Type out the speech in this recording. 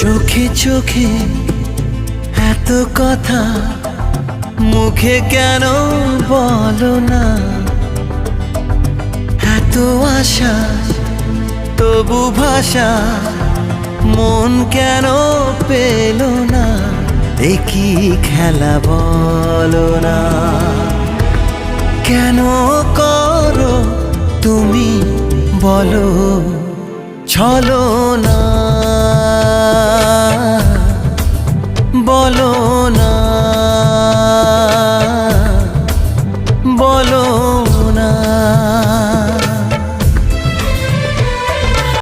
চোখে চোখে এত কথা মুখে কেন বলো না? এত আশা তবু ভাষা মন কেন পেল না? দেখি খেলা বলো না, কেন করো তুমি বলো ছলনা?